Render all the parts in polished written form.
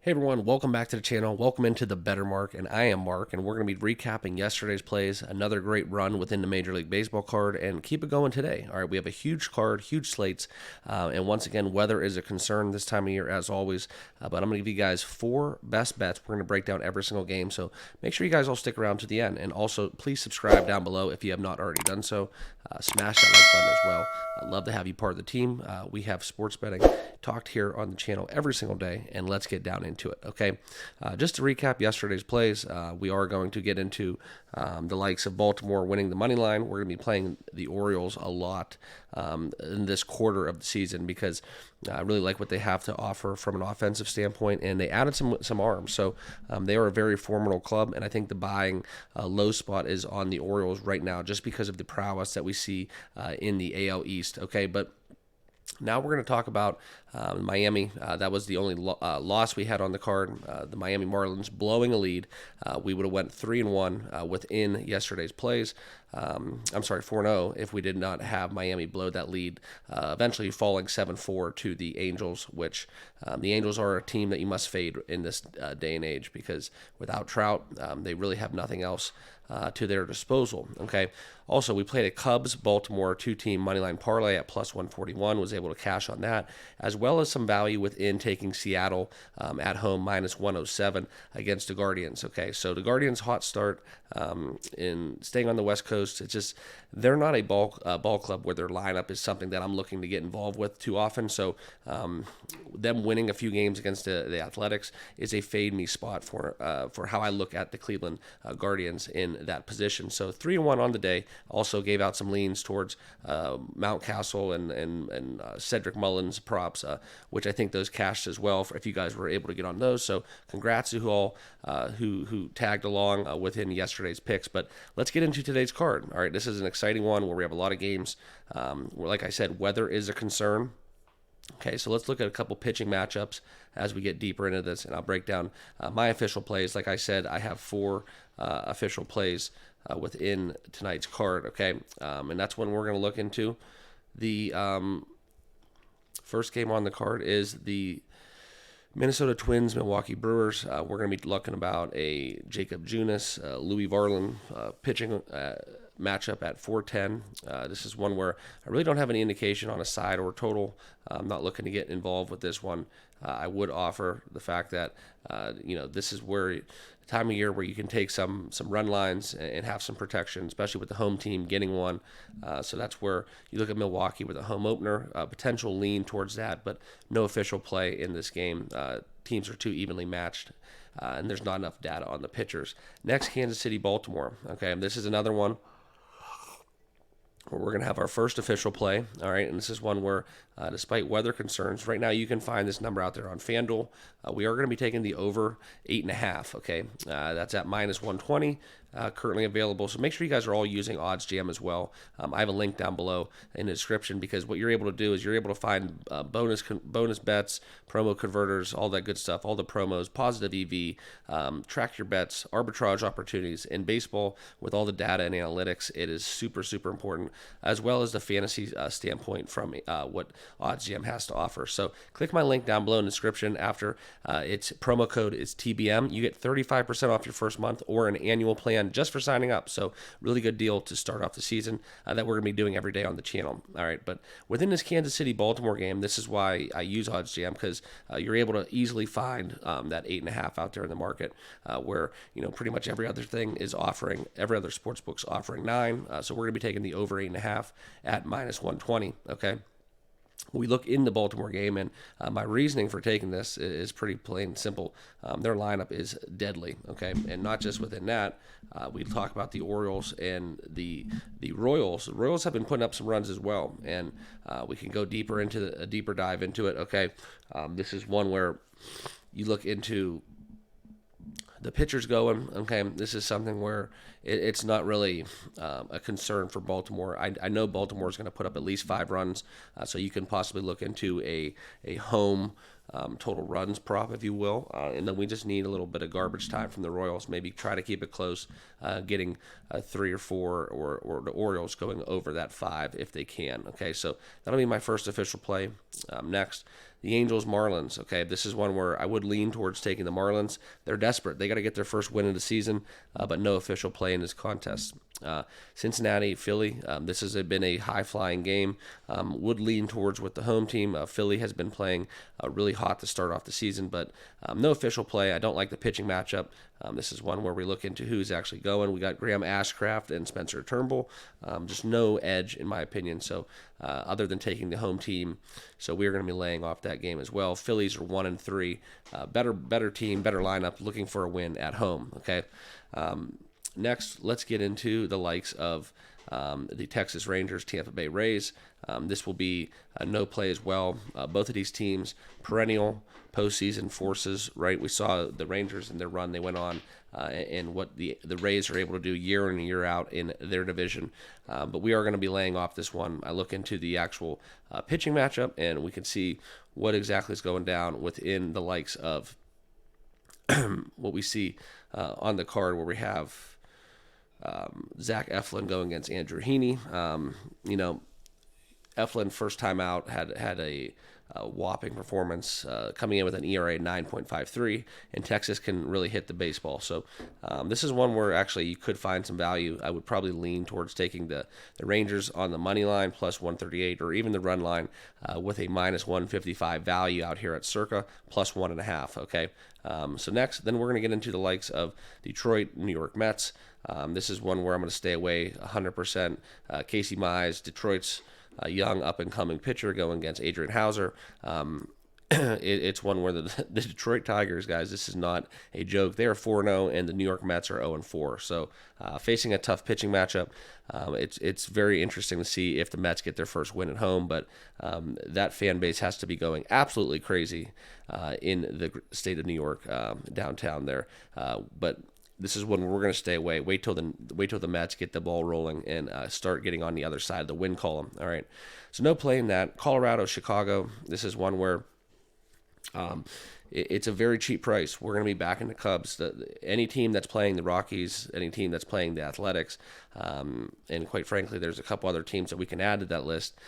Hey everyone, welcome back to the channel. Welcome into the Better Mark, and I am Mark, and we're going to be recapping yesterday's plays, another great run within the Major League Baseball card, and keep it going today. All right, we have a huge card, huge slates, and once again, weather is a concern this time of year as always, but I'm going to give you guys 4 best bets. We're going to break down every single game, so make sure you guys all stick around to the end, and also please subscribe down below if you have not already done so. Smash that like button as well. I'd love to have you part of the team. We have sports betting talked here on the channel every single day, and let's get down into it, okay? Just to recap yesterday's plays, we are going to get into the likes of Baltimore winning the money line. We're going to be playing the Orioles a lot in this quarter of the season because I really like what they have to offer from an offensive standpoint, and they added some arms. So they are a very formidable club, and I think the buying low spot is on the Orioles right now just because of the prowess that we see in the AL East, okay? But now we're going to talk about Miami. That was the only loss we had on the card. The Miami Marlins blowing a lead. We would have went 3-1 within yesterday's plays. I'm sorry, 4-0 if we did not have Miami blow that lead, eventually falling 7-4 to the Angels, which the Angels are a team that you must fade in this day and age because without Trout, they really have nothing else to their disposal. Okay. Also, we played a Cubs-Baltimore 2-team moneyline parlay at plus 141. Was able to cash on that, as well as some value within taking Seattle at home minus 107 against the Guardians. Okay, so the Guardians' hot start in staying on the West Coast. It's just they're not a ball club where their lineup is something that I'm looking to get involved with too often. So them winning a few games against the Athletics is a fade me spot for how I look at the Cleveland Guardians in that position. So 3-1 on the day. Also gave out some leans towards Mountcastle and Cedric Mullins props, which I think those cashed as well if you guys were able to get on those. So congrats to who tagged along within yesterday's picks. But let's get into today's card. All right, this is an exciting one where we have a lot of games. Where, like I said, weather is a concern. Okay, so let's look at a couple pitching matchups as we get deeper into this, and I'll break down my official plays. Like I said, I have 4 official plays within tonight's card, okay? And that's when we're going to look into. The first game on the card is the Minnesota Twins, Milwaukee Brewers. We're going to be looking about a Jacob Junis, Louis Varland pitching matchup at 410. This is one where I really don't have any indication on a side or total. I'm not looking to get involved with this one. I would offer the fact that this is where time of year where you can take some run lines and have some protection, especially with the home team getting one. So that's where you look at Milwaukee with a home opener, potential lean towards that, but no official play in this game. Teams are too evenly matched. And there's not enough data on the pitchers. Next, Kansas City, Baltimore. Okay, this is another one where we're going to have our first official play, all right, and this is one where, despite weather concerns, right now you can find this number out there on FanDuel. We are going to be taking the over 8.5, okay? That's at minus 120, currently available, so make sure you guys are all using oddsjam as well. I have a link down below in the description because what you're able to do is you're able to find bonus bets, promo converters, all that good stuff, all the promos, positive EV, track your bets, arbitrage opportunities. In baseball, with all the data and analytics, it is super, super important, as well as the fantasy standpoint from what oddsjam has to offer. So click my link down below in the description. After its promo code is TBM, you get 35% off your first month or an annual plan just for signing up. So really good deal to start off the season that we're going to be doing every day on the channel. All right, but within this Kansas City Baltimore game, this is why I use oddsjam, because you're able to easily find that 8.5 out there in the market, where pretty much every other thing is offering, every other sports book's offering 9. So we're going to be taking the over 8.5 at minus 120. Okay. We look in the Baltimore game, and my reasoning for taking this is pretty plain and simple. Their lineup is deadly, okay? And not just within that, we talk about the Orioles and the Royals. The Royals have been putting up some runs as well, and we can go deeper into a deeper dive into it, okay? This is one where you look into the pitchers going, okay, this is something where it's not really a concern for Baltimore. I know Baltimore is going to put up at least 5 runs, so you can possibly look into a home total runs prop, if you will. And then we just need a little bit of garbage time from the Royals. Maybe try to keep it close, getting 3 or 4, or the Orioles going over that 5 if they can. Okay, so that'll be my first official play. Next, the Angels Marlins. Okay, this is one where I would lean towards taking the Marlins. They're desperate. They got to get their first win of the season, but no official play in this contest. Cincinnati, Philly. This has been a high-flying game. Would lean towards with the home team. Philly has been playing really hot to start off the season, but no official play. I don't like the pitching matchup. This is one where we look into who's actually going. We got Graham Ashcraft and Spencer Turnbull. Just no edge, in my opinion. So other than taking the home team, so we're going to be laying off that game as well. Phillies are 1-3. Better team, better lineup. Looking for a win at home. Okay. Next, let's get into the likes of the Texas Rangers, Tampa Bay Rays. This will be no play as well. Both of these teams, perennial postseason forces, right? We saw the Rangers in their run they went on and what the Rays are able to do year in and year out in their division. But we are going to be laying off this one. I look into the actual pitching matchup, and we can see what exactly is going down within the likes of what we see on the card where we have Zach Eflin going against Andrew Heaney. Eflin, first time out, had a whopping performance, coming in with an ERA 9.53, and Texas can really hit the baseball. So this is one where actually you could find some value. I would probably lean towards taking the Rangers on the money line plus 138, or even the run line with a minus 155 value out here at circa plus 1.5. Okay. So next, then we're going to get into the likes of Detroit, New York Mets. This is one where I'm going to stay away 100%. Casey Mize, Detroit's young up-and-coming pitcher, going against Adrian Hauser. It's one where the Detroit Tigers, guys, this is not a joke. They are 4-0, and the New York Mets are 0-4. So facing a tough pitching matchup, it's very interesting to see if the Mets get their first win at home. But that fan base has to be going absolutely crazy in the state of New York, downtown there. But this is when we're going to stay away. Wait till the Mets get the ball rolling and start getting on the other side of the win column. All right. So no play in that. Colorado, Chicago. This is one where it's a very cheap price. We're going to be backing the Cubs. Any team that's playing the Rockies, any team that's playing the Athletics, and quite frankly, there's a couple other teams that we can add to that list.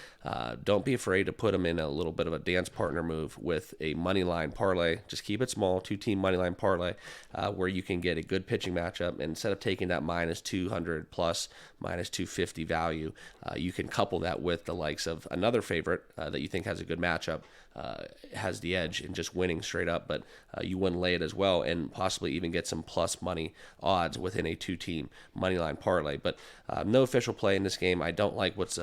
Don't be afraid to put them in a little bit of a dance partner move with a money line parlay. Just keep it small, 2-team money line parlay, where you can get a good pitching matchup. And instead of taking that minus 200 plus minus 250 value, you can couple that with the likes of another favorite that you think has a good matchup, has the edge in just winning straight up, but you wouldn't lay it as well, and possibly even get some plus money odds within a 2-team money line parlay. But no official play in this game. I don't like what's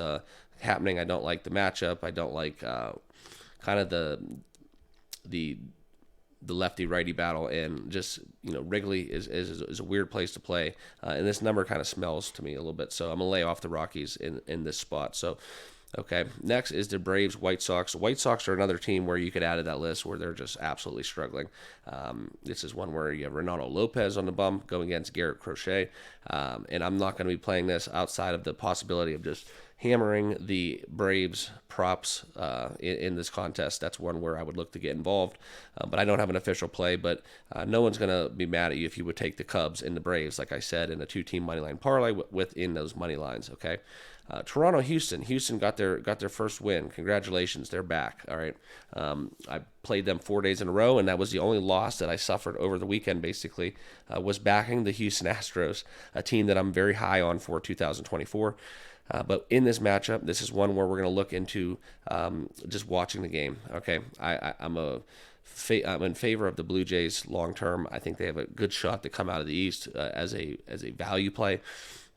happening. I don't like the matchup. I don't like kind of the lefty righty battle, and just Wrigley is a weird place to play, and this number kind of smells to me a little bit. So I'm gonna lay off the Rockies in this spot. So. Okay, next is the Braves, White Sox. The White Sox are another team where you could add to that list where they're just absolutely struggling. This is one where you have Renato Lopez on the bump going against Garrett Crochet, and I'm not going to be playing this outside of the possibility of just hammering the Braves props in this contest. That's one where I would look to get involved, but I don't have an official play. But no one's going to be mad at you if you would take the Cubs and the Braves, like I said, in a 2-team moneyline parlay within those money lines. Okay. Toronto, Houston got their first win. Congratulations, they're back. All right, I played them 4 days in a row, and that was the only loss that I suffered over the weekend. Basically, was backing the Houston Astros, a team that I'm very high on for 2024. But in this matchup, this is one where we're going to look into just watching the game. Okay, I'm in favor of the Blue Jays long term. I think they have a good shot to come out of the East as a value play.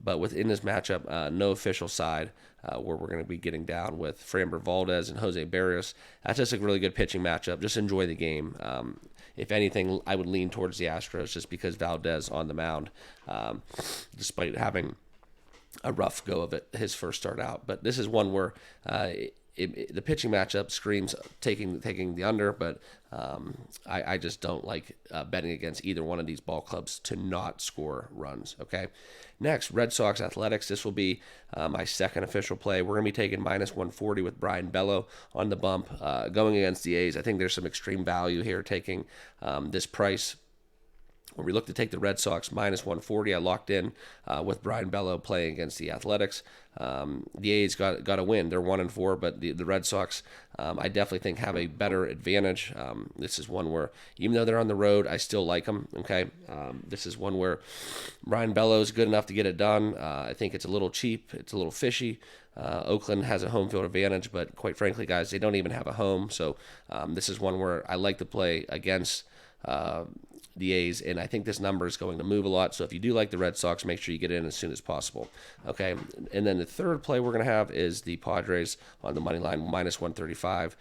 But within this matchup, no official side where we're going to be getting down with Framber Valdez and Jose Barrios. That's just a really good pitching matchup. Just enjoy the game. If anything, I would lean towards the Astros just because Valdez on the mound, despite having a rough go of it his first start out. But this is one where the pitching matchup screams taking the under, but I just don't like betting against either one of these ball clubs to not score runs. Okay, next, Red Sox Athletics. This will be my second official play. We're going to be taking minus 140 with Brian Bello on the bump, going against the A's. I think there's some extreme value here taking this price. Where we look to take the Red Sox minus 140. I locked in with Brian Bello playing against the Athletics. The A's got a win. They're 1-4, but the Red Sox, I definitely think, have a better advantage. This is one where, even though they're on the road, I still like them. Okay, this is one where Brian Bello is good enough to get it done. I think it's a little cheap. It's a little fishy. Oakland has a home field advantage, but quite frankly, guys, they don't even have a home. So this is one where I like to play against the A's, and I think this number is going to move a lot. So if you do like the Red Sox, make sure you get in as soon as possible. Okay, and then the third play we're going to have is the Padres on the money line, minus 135.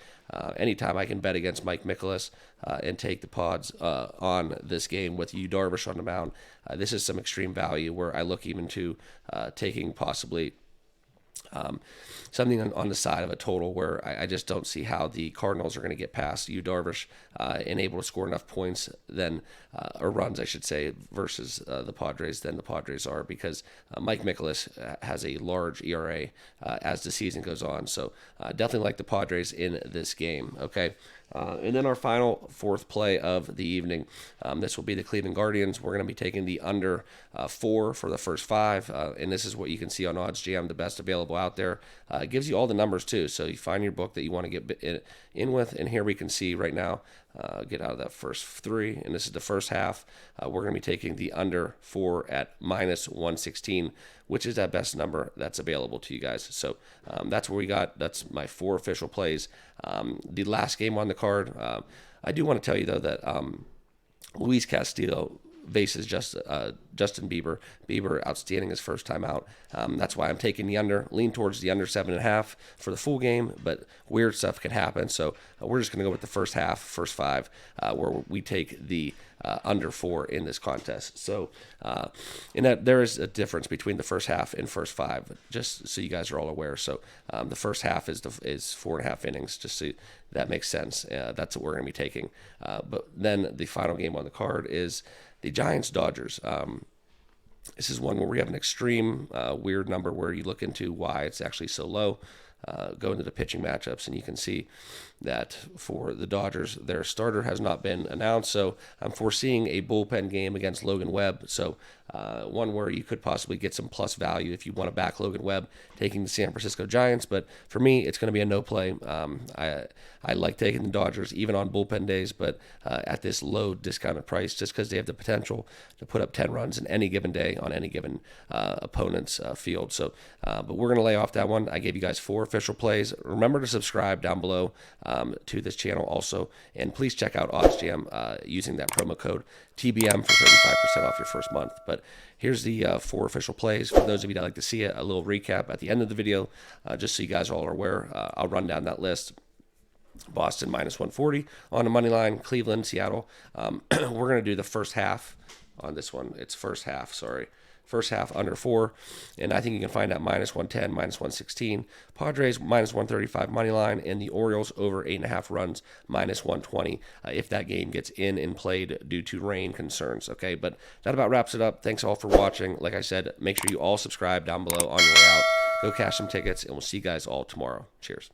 Anytime I can bet against Mike Mikolas and take the Pods on this game with Yu Darvish on the mound, this is some extreme value where I look even to taking possibly something on the side of a total where I just don't see how the Cardinals are going to get past Yu Darvish and able to score enough points or runs, I should say, versus the Padres than the Padres are, because Mike Mikolas has a large ERA as the season goes on. So definitely like the Padres in this game. Okay. And then our final fourth play of the evening, this will be the Cleveland Guardians. We're going to be taking the under 4 for the first 5, and this is what you can see on oddsjam, the best available out there. It gives you all the numbers too, so you find your book that you want to get in with, and here we can see right now, get out of that first 3, and this is the first half. We're going to be taking the under 4 at minus 116, which is that best number that's available to you guys. So that's where we got. That's my 4 official plays. The last game on the card, I do want to tell you though that Luis Castillo faces Justin Bieber. Bieber outstanding his first time out. That's why I'm taking the under. Lean towards the under 7.5 for the full game, but weird stuff could happen. So we're just going to go with the first half, first 5, where we take the under 4 in this contest. So in that there is a difference between the first half and first 5, just so you guys are all aware. So the first half is 4.5 innings, just so that makes sense. That's what we're going to be taking. But then the final game on the card is the Giants-Dodgers. This is one where we have an extreme weird number where you look into why it's actually so low. Go into the pitching matchups, and you can see that for the Dodgers, their starter has not been announced. So I'm foreseeing a bullpen game against Logan Webb. So one where you could possibly get some plus value if you want to back Logan Webb taking the San Francisco Giants. But for me, it's going to be a no play. I like taking the Dodgers even on bullpen days, but at this low discounted price, just because they have the potential to put up 10 runs in any given day on any given opponent's field. So, but we're going to lay off that one. I gave you guys 4 official plays. Remember to subscribe down below to this channel also, and please check out oddsjam using that promo code TBM for 35% off your first month. But here's the 4 official plays. For those of you that like to see it, a little recap at the end of the video, just so you guys all are aware. I'll run down that list. Boston minus 140 on the money line. Cleveland, Seattle. We're going to do the first half on this one. It's first half, sorry. First half under 4, and I think you can find that minus 110, minus 116. Padres minus 135 money line, and the Orioles over 8.5 runs minus 120 if that game gets in and played due to rain concerns. Okay, but that about wraps it up. Thanks all for watching. Like I said, make sure you all subscribe down below on your way out. Go cash some tickets, and we'll see you guys all tomorrow. Cheers.